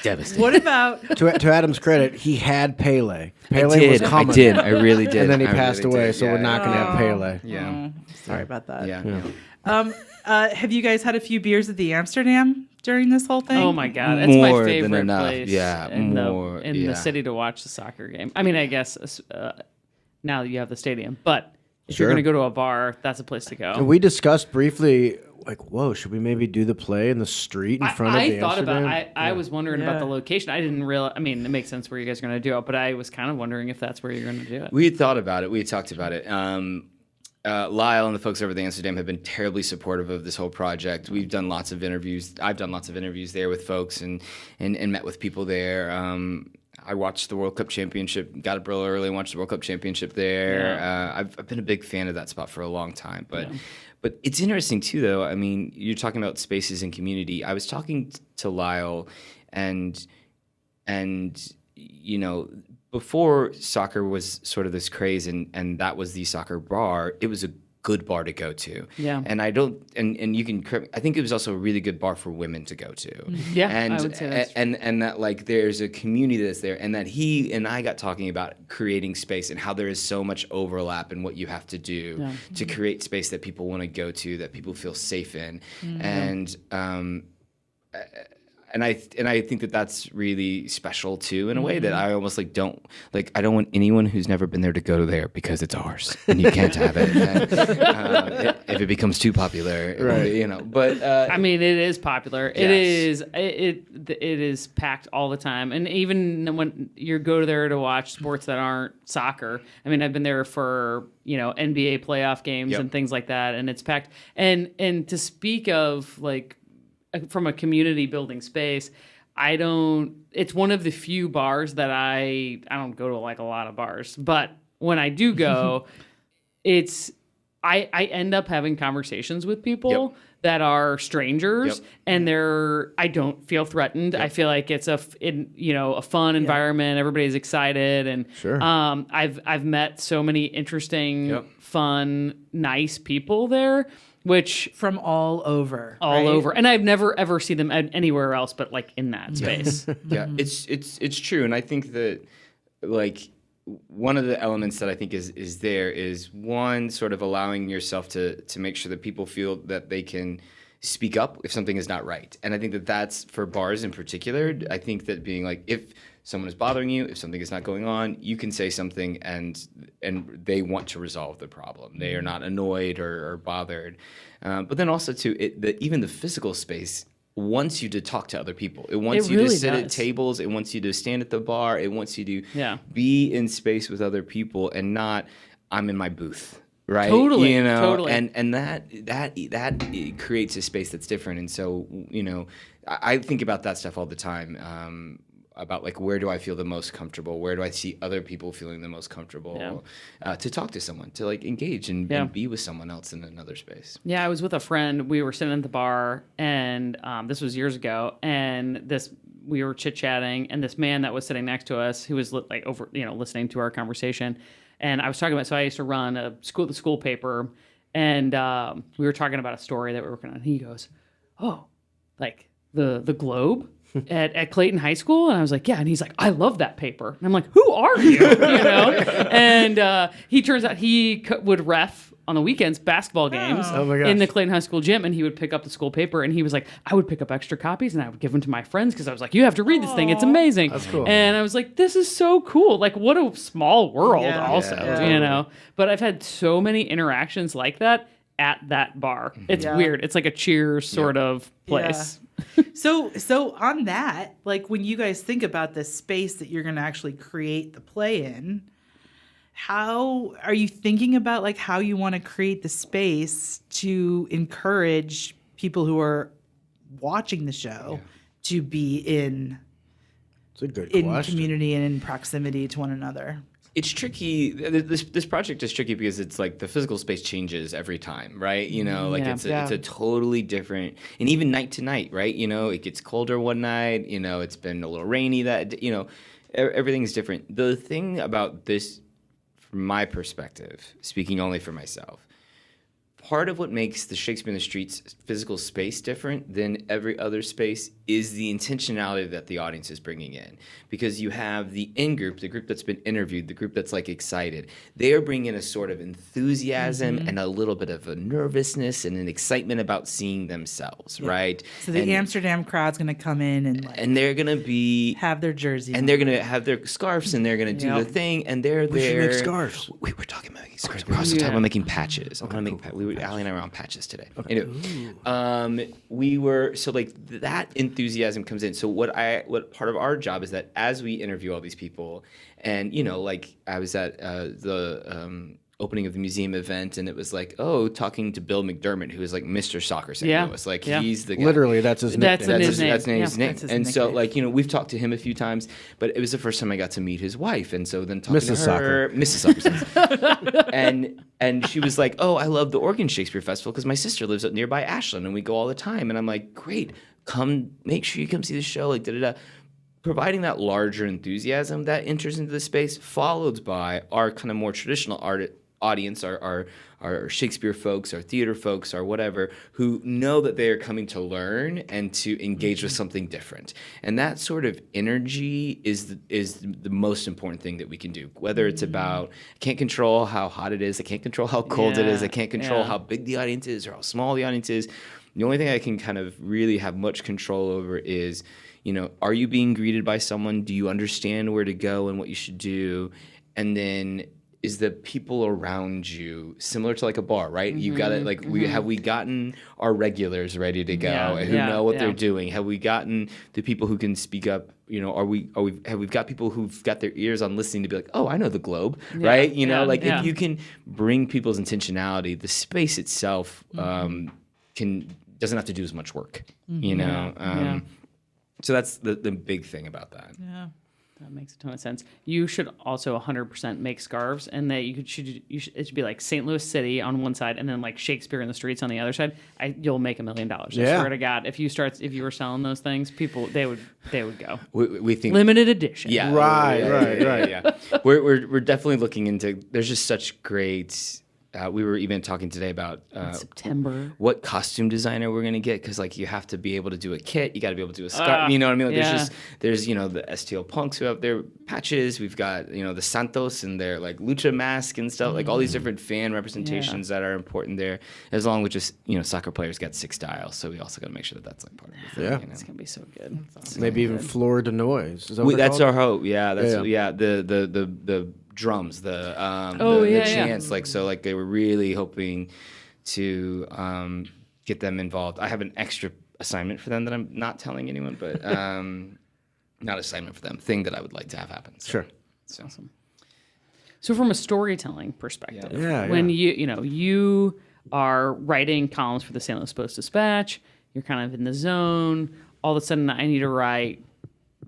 B: devastated.
C: What
B: about
D: to Adam's credit, he had Pele. Pele was coming.
C: I really did.
D: And then he passed away, so we're not going to have Pele.
C: Yeah.
B: Sorry about that.
C: Yeah.
B: Have you guys had a few beers at the Amsterdam during this whole thing?
A: Oh my God, it's
C: More
A: my favorite
C: than enough.
A: place in the city to watch the soccer game. I mean, I guess now that you have the stadium, but if you're going to go to a bar, that's a place to go.
D: And we discussed briefly, like, whoa, should we maybe do the play in the street in front of the Amsterdam?
A: I was wondering about the location. I didn't realize. I mean, it makes sense where you guys are going to do it, but I was kind of wondering if that's where you're going to do it.
C: We had thought about it. We had talked about it. Lyle and the folks over at the Amsterdam have been terribly supportive of this whole project. We've done lots of interviews. I've done lots of interviews there with folks and met with people there. I watched the World Cup Championship, got up real early and watched the World Cup Championship there. Yeah. I've been a big fan of that spot for a long time. But it's interesting, too, though. I mean, you're talking about spaces and community. I was talking to Lyle and before soccer was sort of this craze and that was the soccer bar, it was a good bar to go to.
A: Yeah.
C: And I think it was also a really good bar for women to go to.
A: Yeah,
C: and,
A: I would say that's true.
C: And that like there's a community that's there and that he and I got talking about creating space and how there is so much overlap in what you have to do to create space that people want to go to, that people feel safe in. And I think that that's really special too, in a way that I almost I don't want anyone who's never been there to go there because it's ours and you can't have it if it becomes too popular, right? But
A: I mean, it is popular.
C: Yes.
A: It is packed all the time, and even when you go there to watch sports that aren't soccer. I mean, I've been there for NBA playoff games and things like that, and it's packed. And to speak of from a community building space, it's one of the few bars that I don't go to a lot of bars, but when I do go, I end up having conversations with people that are strangers and I don't feel threatened. I feel like it's a fun environment. Everybody's excited. And I've met so many interesting, fun, nice people there. Which
B: from all over,
A: and I've never ever seen them anywhere else but in that space.
C: It's true, and I think that one of the elements that I think is there is one sort of allowing yourself to make sure that people feel that they can speak up if something is not right, and I think that that's for bars in particular. I think that being if someone is bothering you, if something is not going on, you can say something and they want to resolve the problem. They are not annoyed or bothered. But then also too, even the physical space wants you to talk to other people. It wants
A: It
C: you to
A: really
C: sit at
A: does.
C: tables. It wants you to stand at the bar. It wants you to
A: Yeah.
C: be in space with other people and not, I'm in my booth. Right.
A: Totally,
C: You know,
A: totally.
C: and that creates a space that's different. And so, you know, I think about that stuff all the time. About like, where do I feel the most comfortable? Where do I see other people feeling the most comfortable to talk to someone, to like engage and be with someone else in another space?
A: Yeah, I was with a friend. We were sitting at the bar, and this was years ago. And we were chit chatting, and this man that was sitting next to us, who was like over, listening to our conversation, and I was talking about. So I used to run the school paper, and we were talking about a story that we were working on. And he goes, "Oh, like the Globe." At Clayton High School, and I was like, yeah, and he's like, I love that paper, and I'm like, who are you? And he turns out he would ref on the weekends basketball games
D: Oh my gosh.
A: in the Clayton High School gym, and he would pick up the school paper, and he was like, I would pick up extra copies and I would give them to my friends because I was like, you have to read this thing, it's amazing.
D: That's cool.
A: And I was like, this is so cool. Like, what a small world,
B: Yeah.
A: also,
B: Yeah.
A: But I've had so many interactions like that at that bar. It's weird. It's like a Cheers sort of place.
B: So on that, like when you guys think about this space that you're going to actually create the play in, how are you thinking about like how you want to create the space to encourage people who are watching the show to be in
D: It's a good
B: in
D: question.
B: community and in proximity to one another?
C: It's tricky. This project is tricky because it's like the physical space changes every time, right? You know, like it's a totally different, and even night to night, right? You know, it gets colder one night. You know, it's been a little rainy that. You know, everything's different. The thing about this, from my perspective, speaking only for myself, part of what makes the Shakespeare in the Streets physical space different than every other space is the intentionality that the audience is bringing in. Because you have the in-group, the group that's been interviewed, the group that's like excited. They are bringing a sort of enthusiasm and a little bit of a nervousness and an excitement about seeing themselves, right?
B: So the Amsterdam crowd's going to come in and like
C: And they're going to be...
B: have their jersey
C: And
B: on.
C: they're going to have their scarves and they're going to do the thing and they're
D: We should
C: there.
D: make scarves.
C: We were talking about making scarves. We're also talking about making patches. I want to make Allie and I were on patches today. Anyway, we were so like that enthusiasm comes in. So what part of our job is that as we interview all these people, and you know, like I was at the opening of the museum event, and it was like, talking to Bill McDermott, who is like Mr. Soccer St. Louis. Like he's the guy.
D: Literally, that's his nickname.
A: That's his name.
C: That's his name.
B: That's his
C: And so,
B: nickname.
C: like, you know, we've talked to him a few times, but it was the first time I got to meet his wife. And so then talking
D: Mrs.
C: to her, Mrs. Soccer. and she was like, oh, I love the Oregon Shakespeare Festival because my sister lives up nearby Ashland and we go all the time. And I'm like, great, make sure you come see the show, like da-da-da. Providing that larger enthusiasm that enters into the space, followed by our kind of more traditional audience, our Shakespeare folks, our theater folks, our whatever, who know that they are coming to learn and to engage with something different. And that sort of energy is the most important thing that we can do. Whether it's about, I can't control how hot it is, I can't control how cold it is, I can't control how big the audience is or how small the audience is. The only thing I can kind of really have much control over is, you know, are you being greeted by someone? Do you understand where to go and what you should do? And then is the people around you similar to like a bar, right? You've got it like have we gotten our regulars ready to go and who know what they're doing? Have we gotten the people who can speak up? You know, have we got people who've got their ears on listening to be like, oh, I know the Globe, right? You know, if you can bring people's intentionality, the space itself doesn't have to do as much work, you know. So that's the big thing about that.
B: Yeah.
A: That makes a ton of sense. You should also 100% make scarves, and that it should be like St. Louis City on one side, and then like Shakespeare in the Streets on the other side. You'll make $1 million. I swear to God, if you were selling those things, people they would go.
C: We think
A: Limited edition.
C: Yeah,
D: Right.
C: Yeah. We're definitely looking into. There's just such great. We were even talking today about
A: September.
C: what costume designer we're gonna get, because like you have to be able to do a kit, you got to be able to do a scarf. You know what I mean? Like, there's you know the STL punks who have their patches. We've got you know the Santos and their like lucha mask and stuff. Like all these different fan representations that are important there. As long as just you know soccer players got 6 styles, so we also got to make sure that that's like part of the thing.
D: Yeah.
C: You know?
A: It's gonna be so good.
D: Maybe even Flora de Noise. Is that what they're
C: That's
D: called?
C: our hope. Yeah, that's
D: Yeah.
C: the drums, the chants. Like so, like they were really hoping to get them involved. I have an extra assignment for them that I'm not telling anyone, but not assignment for them, thing that I would like to have happen. So,
D: Sure.
C: So.
A: Awesome. So from a storytelling perspective,
D: Yeah,
A: when you are writing columns for the St. Louis Post-Dispatch, you're kind of in the zone. All of a sudden, I need to write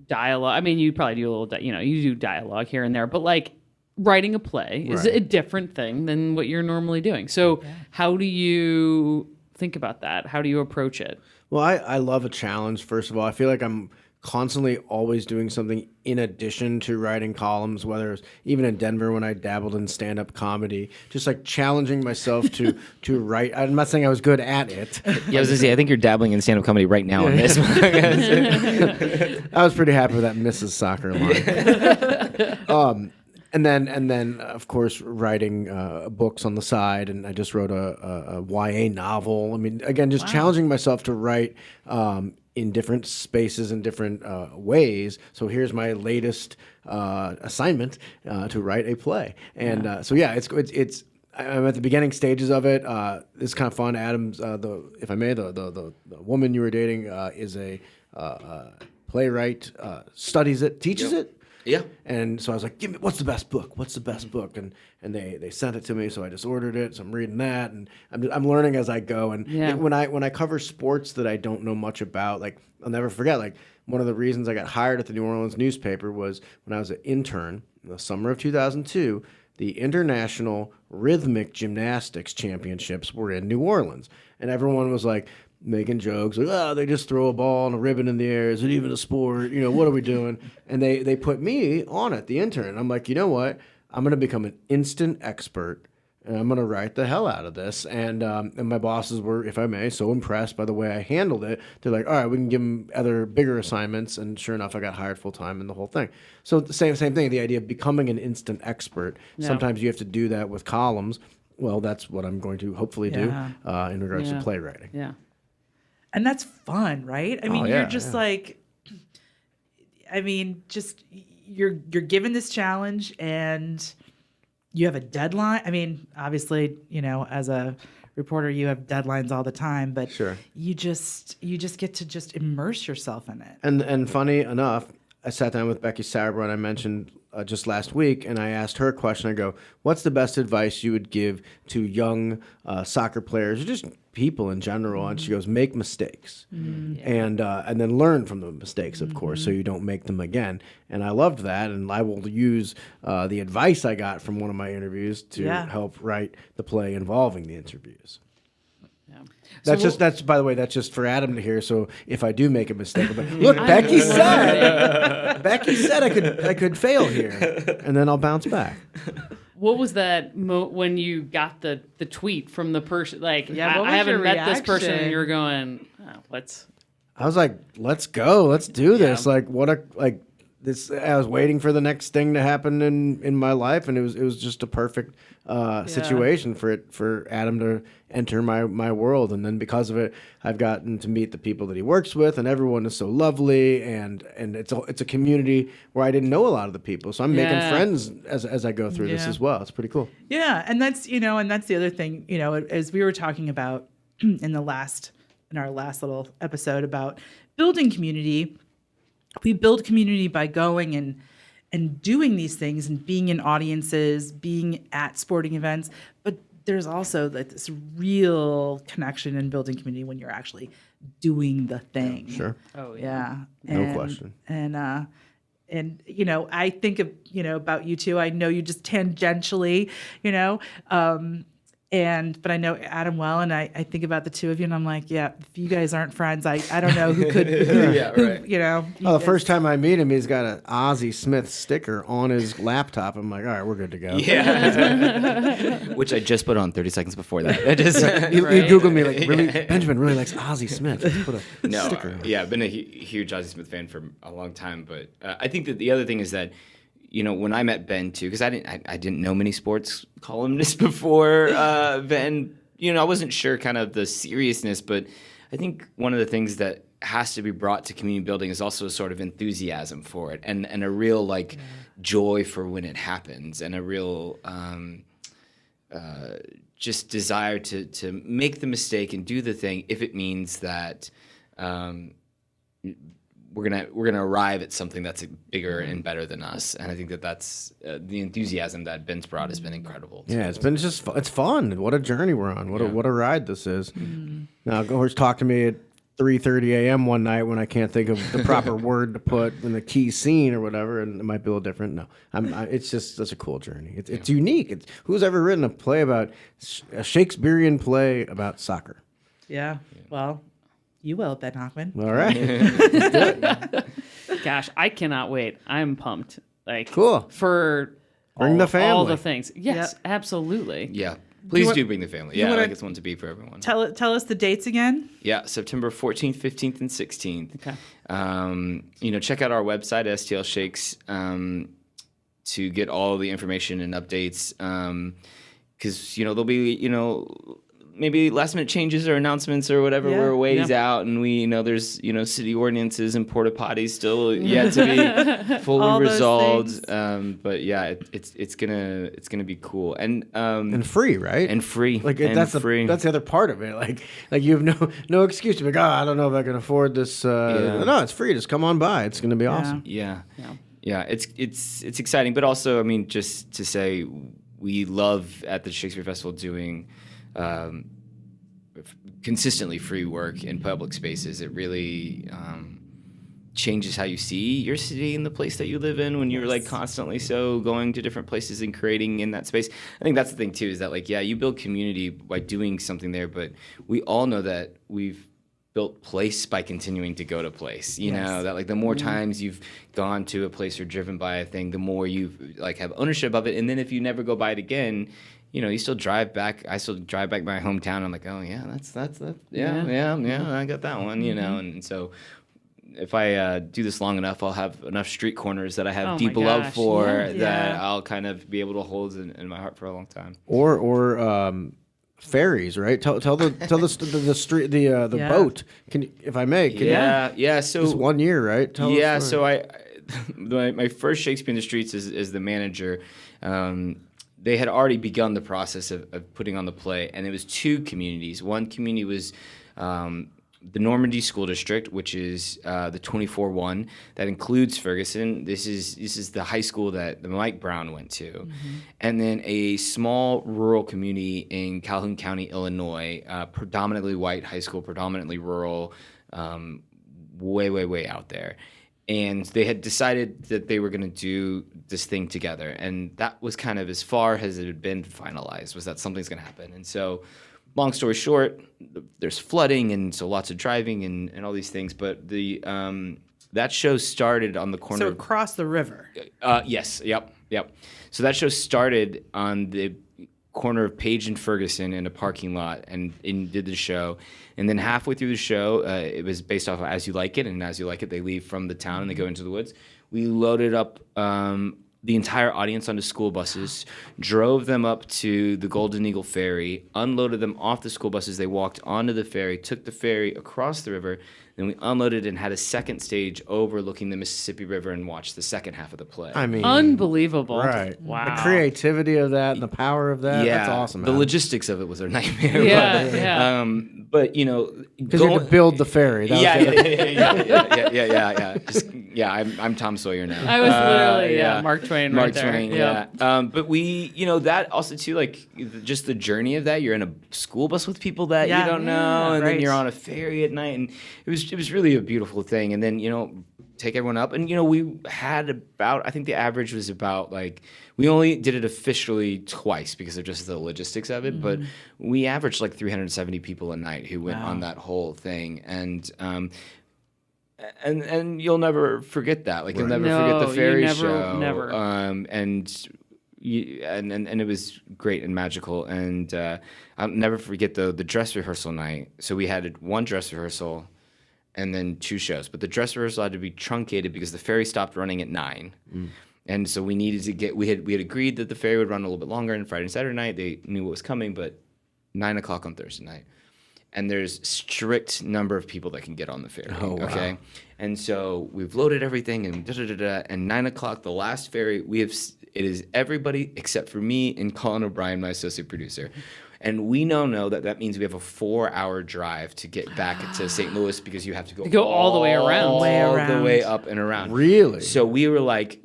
A: dialogue. I mean, you probably do a little, you do dialogue here and there, but like writing a play is a different thing than what you're normally doing. So how do you think about that? How do you approach it?
D: Well, I love a challenge, first of all. I feel like I'm constantly always doing something in addition to writing columns, whether it's even in Denver when I dabbled in stand-up comedy, just like challenging myself to write. I'm not saying I was good at it.
C: Yeah, I was going to say, I think you're dabbling in stand-up comedy right now on this one.
D: I was pretty happy with that Mrs. Soccer line. And then, of course, writing books on the side, and I just wrote a YA novel. I mean, again, just challenging myself to write in different spaces and different ways. So here's my latest assignment to write a play, and it's. I'm at the beginning stages of it. It's kind of fun. Adam's the woman you were dating is a playwright, studies it, teaches it.
C: Yeah.
D: And so I was like, what's the best book? What's the best book? And they sent it to me, so I just ordered it. So I'm reading that, and I'm learning as I go. And when I cover sports that I don't know much about, like I'll never forget, like one of the reasons I got hired at the New Orleans newspaper was when I was an intern in the summer of 2002. The International Rhythmic Gymnastics Championships were in New Orleans, and everyone was like making jokes like, oh, they just throw a ball and a ribbon in the air. Is it even a sport? What are we doing? And they put me on it, the intern. I'm like, you know what? I'm going to become an instant expert, and I'm going to write the hell out of this. And my bosses were, if I may, so impressed by the way I handled it. They're like, all right, we can give them other bigger assignments. And sure enough, I got hired full time in the whole thing. So the same thing, the idea of becoming an instant expert. Yeah. Sometimes you have to do that with columns. Well, that's what I'm going to hopefully do in regards to playwriting.
A: Yeah.
B: And that's fun, right? I mean, you're just you're given this challenge and you have a deadline. I mean, obviously, as a reporter, you have deadlines all the time, but you just get to just immerse yourself in it.
D: And funny enough, I sat down with Becky Sauerbrunn, I mentioned just last week, and I asked her a question. I go, what's the best advice you would give to young soccer players or just people in general? And she goes, make mistakes and then learn from the mistakes, of course, so you don't make them again. And I loved that, and I will use the advice I got from one of my interviews to help write the play involving the interviews. That's by the way, that's just for Adam to hear. So if I do make a mistake, I'm like, look, Becky said I could fail here, and then I'll bounce back.
A: What was that when you got the tweet from the person? Like,
B: I
A: haven't met this person, and you're going,
D: I was like, let's go, let's do this. Like, this. I was waiting for the next thing to happen in my life, and it was just a perfect situation for Adam to enter my world. And then because of it, I've gotten to meet the people that he works with, and everyone is so lovely, and it's a community where I didn't know a lot of the people, so I'm making friends as I go through this as well. It's pretty cool.
B: Yeah, and that's that's the other thing, as we were talking about in our last little episode about building community. We build community by going and doing these things and being in audiences, being at sporting events. But there's also this real connection in building community when you're actually doing the thing.
D: Yeah, sure.
A: Oh yeah.
D: No question.
B: And I think of about you two. I know you just tangentially, but I know Adam well, and I think about the two of you, and I'm like, if you guys aren't friends, I don't know who could.
D: The first time I meet him, he's got an Ozzie Smith sticker on his laptop. I'm like, all right, we're good to go.
C: Yeah. Which I just put on 30 seconds before that.
D: You Googled me like, really, Benjamin really likes Ozzie Smith. Let's put a sticker on.
C: I've been a huge Ozzie Smith fan for a long time, but I think that the other thing is that, when I met Ben too, because I didn't know many sports columnists before Ben. I wasn't sure kind of the seriousness, but I think one of the things that has to be brought to community building is also a sort of enthusiasm for it, and a real joy for when it happens, and a real just desire to make the mistake and do the thing if it means that we're gonna arrive at something that's bigger and better than us, and I think that's the enthusiasm that Ben's brought has been incredible.
D: Yeah, it's been just it's fun. What a journey we're on. What a ride this is. Now, Gorge talked to me at 3:30 a.m. one night when I can't think of the proper word to put in the key scene or whatever, and it might be a little different. No, it's just such a cool journey. It's unique. Who's ever written a play about a Shakespearean play about soccer?
B: Yeah. Well, you will, Ben Hochman.
D: All right.
A: Gosh, I cannot wait. I'm pumped. Like,
D: Cool.
A: For
D: Bring the family.
A: all the things. Yes, absolutely.
C: Yeah. Please
B: want-
C: do bring the family.
B: you
C: Yeah,
B: wanna
C: like it's one to be for everyone.
B: Tell us the dates again.
C: Yeah, September 14th, 15th, and 16th.
A: Okay.
C: Check out our website, STL Shakes, to get all the information and updates. Because, there'll be, maybe last minute changes or announcements or whatever.
B: Yeah.
C: We're a ways out, and we there's city ordinances and porta potties still yet to be fully
B: All those
C: resolved.
B: things.
C: But yeah, it's gonna be cool
D: And free, right?
C: and free.
D: Like
C: and
D: that's
C: free.
D: that's the other part of it. Like you have no excuse to be like, I don't know if I can afford this. No, it's free. Just come on by. It's going to be awesome.
C: Yeah. It's exciting, but also, just to say, we love at the Shakespeare Festival doing consistently free work in public spaces. It really changes how you see your city and the place that you live in when you're like constantly going to different places and creating in that space. I think that's the thing too, is that you build community by doing something there, but we all know that we've built place by continuing to go to place. You know, that the more times you've gone to a place or driven by a thing, the more you have ownership of it. And then if you never go by it again, you still drive back. I still drive back my hometown. I'm like, oh yeah, that's yeah, I got that one, and so if I do this long enough, I'll have enough street corners that I have deep love for that I'll kind of be able to hold in my heart for a long time.
D: Or ferries, right? Tell the street the boat. Can you, if I may?
C: So
D: it's 1 year, right?
C: So my first Shakespeare in the Streets is the manager. They had already begun the process of putting on the play, and it was two communities. One community was the Normandy School District, which is the 24-1. That includes Ferguson. This is the high school that Mike Brown went to. And then a small rural community in Calhoun County, Illinois, predominantly white high school, predominantly rural, way out there. And they had decided that they were going to do this thing together. And that was kind of as far as it had been finalized, was that something's going to happen. And so, long story short, there's flooding, and so lots of driving and all these things. But that show started on the corner.
B: So across the river.
C: Yes. Yep. So that show started on the corner of Page and Ferguson in a parking lot, and did the show. And then halfway through the show, it was based off of As You Like It, and As You Like It, they leave from the town and they go into the woods. We loaded up the entire audience onto school buses, drove them up to the Golden Eagle Ferry, unloaded them off the school buses. They walked onto the ferry, took the ferry across the river, then we unloaded and had a second stage overlooking the Mississippi River and watched the second half of the play.
A: Unbelievable.
D: Right.
A: Wow.
D: The creativity of that and the power of that.
C: Yeah,
D: That's awesome.
C: The logistics of it was a nightmare.
A: Yeah.
C: But
D: because you had to build the ferry. That was
C: Yeah. I'm Tom Sawyer now.
A: I was literally Mark Twain.
C: Mark
A: right there.
C: Twain.
A: Yep.
C: Yeah. But we, that also too, just the journey of that. You're in a school bus with people that you don't know, and then you're on a ferry at night, and it was really a beautiful thing. And then take everyone up, and we had about, I think the average was about we only did it officially twice because of just the logistics of it, but we averaged 370 people a night who went on that whole thing, and you'll never forget that. You'll never forget the ferry show.
A: Never.
C: And it was great and magical, and I'll never forget the dress rehearsal night. So we had one dress rehearsal and then two shows, but the dress rehearsal had to be truncated because the ferry stopped running at 9. And so we needed to we had agreed that the ferry would run a little bit longer on Friday and Saturday night. They knew what was coming, but 9:00 on Thursday night. And there's strict number of people that can get on the ferry.
D: Oh, wow.
C: Okay. And so we've loaded everything and and 9:00, the last ferry, it is everybody except for me and Colin O'Brien, my associate producer. And we know that means we have a 4-hour drive to get back to St. Louis because you have to
A: go all the way around.
C: all
B: Way
C: the
B: around.
C: way up and around.
D: Really?
C: So we were like,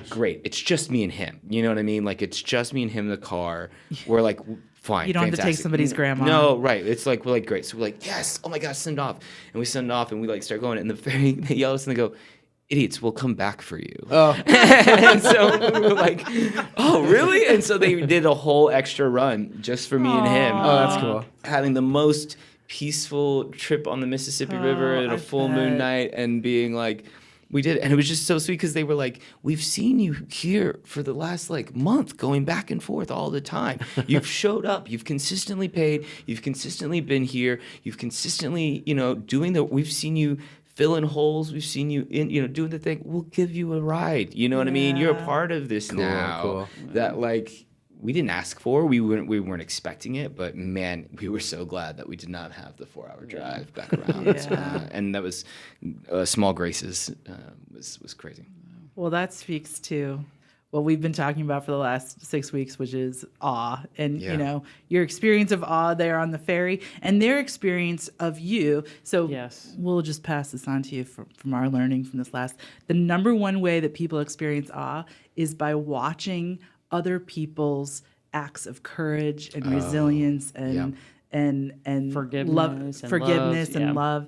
C: great. It's just me and him. You know what I mean? Like, it's just me and him in the car. We're like, fine.
B: You don't have to take
C: fantastic.
B: somebody's grandma.
C: No, right. It's like, we're like, great. So we're like, yes. Oh my gosh, send off. And we send off and we like start going. And they yell at us and they go, idiots, we'll come back for you.
D: Oh.
C: And so we were like, oh, really? And so they did a whole extra run just for me and him.
D: Oh, that's cool.
C: Having the most peaceful trip on the Mississippi River at
B: I
C: a full moon
B: bet.
C: night and being like, we did it. And it was just so sweet because they were like, we've seen you here for the last like month going back and forth all the time. You've showed up. You've consistently paid. You've consistently been here. You've consistently, we've seen you fill in holes. We've seen you doing the thing. We'll give you a ride. You know what I mean? You're a
B: Yeah.
C: part of this now.
D: Cool.
C: That like we didn't ask for. We weren't expecting it. But man, we were so glad that we did not have the 4-hour drive back around.
B: Yeah.
C: And that was small graces was crazy.
B: Well, that speaks to what we've been talking about for the last 6 weeks, which is awe. And,
C: Yeah.
B: your experience of awe there on the ferry and their experience of you. So
A: Yes.
B: we'll just pass this on to you from our learning from this last. The number one way that people experience awe is by watching other people's acts of courage and resilience and
A: Forgiveness and
B: forgiveness
A: love,
B: and
A: yeah.
B: love.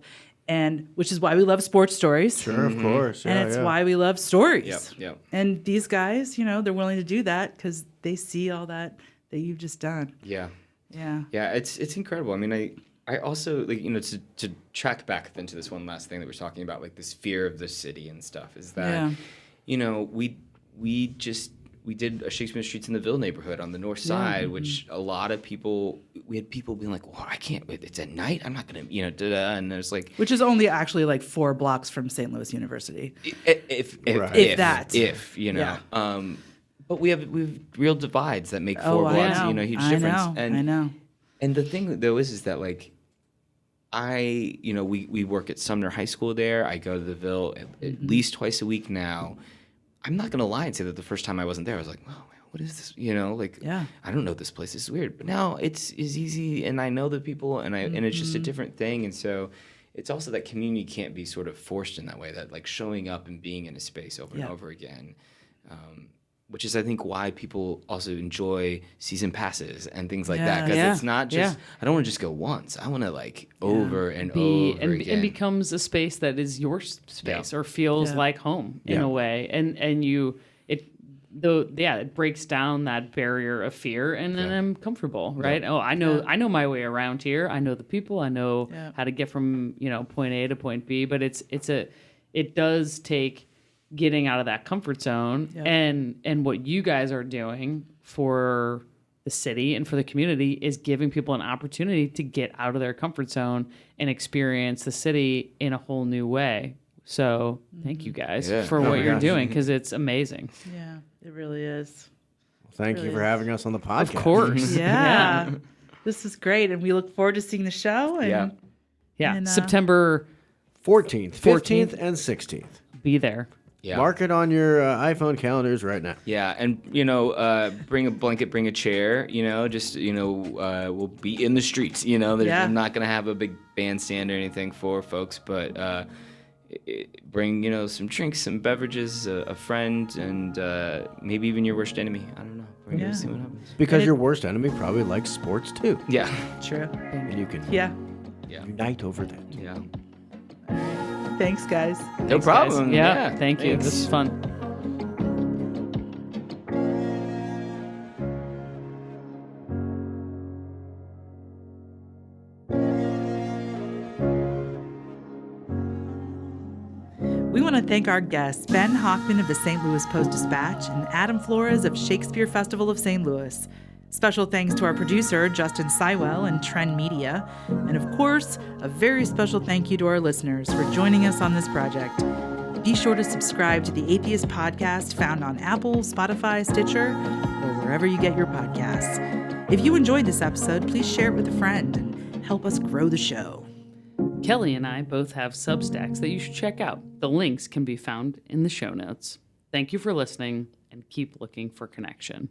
B: And which is why we love sports stories.
D: Sure, of course.
B: And
D: Yeah,
B: it's
D: yeah.
B: why we love stories.
C: Yep.
B: And these guys, they're willing to do that because they see all that you've just done.
C: Yeah.
B: Yeah.
C: Yeah, it's incredible. I mean, I also like to track back then to this one last thing that we're talking about, like this fear of the city and stuff. Is that we did a Shakespeare Streets in the Ville neighborhood on the north side, which a lot of people we had people being like, well, I can't. It's at night. I'm not gonna and there's like
B: Which is only actually like 4 blocks from St. Louis University.
C: if
B: Yeah.
C: But we have real divides that make 4
B: Oh,
C: blocks,
B: I know.
C: huge
B: I
C: difference.
B: know.
C: And
B: I know.
C: And the thing though is that like we work at Sumner High School there. I go to the Ville at least twice a week now. I'm not gonna lie and say that the first time I wasn't there, I was like, oh, what is this? I don't know this place. This is weird. But now it's easy, and I know the people, and it's just a different thing. And so it's also that community can't be sort of forced in that way. That like showing up and being in a space over and over again. Which is, I think, why people also enjoy season passes and things like that. Because it's not just, I don't want to just go once. I want to like over and over again.
A: And becomes a space that is your space or feels like home in a way. And it breaks down that barrier of fear, and then I'm comfortable, right? Oh, I know my way around here. I know the people. I know how to get from point A to point B. But it does take getting out of that comfort zone, and what you guys are doing for the city and for the community is giving people an opportunity to get out of their comfort zone and experience the city in a whole new way. So thank you guys for what you're doing, because it's amazing.
B: Yeah, it really is.
D: Thank you for having us on the podcast.
A: Of course.
B: Yeah. This is great, and we look forward to seeing the show. And And,
A: September
D: 14th, 15th, and 16th.
A: be there.
C: Yeah.
D: Mark it on your iPhone calendars right now.
C: Yeah, and bring a blanket, bring a chair. We'll be in the streets. I'm not gonna have a big bandstand or anything for folks, but bring some drinks, some beverages, a friend, and maybe even your worst enemy. I don't know. Bring it, see what happens.
D: Because your worst enemy probably likes sports too.
C: Yeah.
B: True.
D: And you can unite over that.
C: Yeah.
B: Thanks, guys.
C: No problem.
A: Yeah, thank you.
C: Thanks.
A: This is fun.
B: We want to thank our guests, Ben Hochman of the St. Louis Post-Dispatch and Adam Flores of Shakespeare Festival of St. Louis. Special thanks to our producer, Justin Seiwell and Trend Media. And of course, a very special thank you to our listeners for joining us on this project. Be sure to subscribe to the Theist Podcast found on Apple, Spotify, Stitcher, or wherever you get your podcasts. If you enjoyed this episode, please share it with a friend and help us grow the show.
A: Kelley and I both have Substacks that you should check out. The links can be found in the show notes. Thank you for listening, and keep looking for connection.